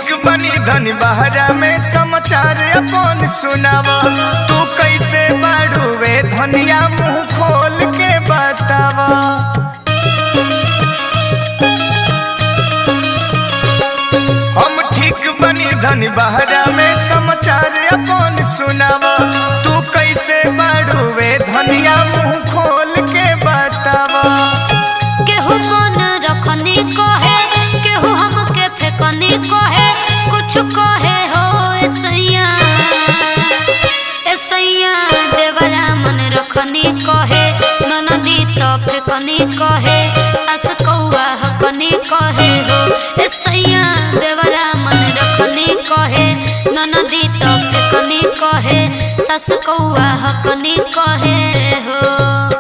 ठीक बनी धनी बहरा में समाचार अपन सुनावा। तू कैसे बाड़ुए धनिया मुंह खोल के बतावा। हम ठीक बनी धनी बहरा में समाचार अपन सुनावा। तू कैसे बाड़ुए धनिया मुंह खोल के बतावा। केहू मन रखनी कहे, केहू हमके फेकनी कहे, कुछ कहे हो ऐसैया ऐसैया देवरा मन रखनी कहे, ननदी तो फेकनी कहे, सास कौआ हकनी कहे हो ऐसैया देवरा मन रखनी कहे, ननदी तो फेकनी कहे, सास कौआ हकनी कहे हो।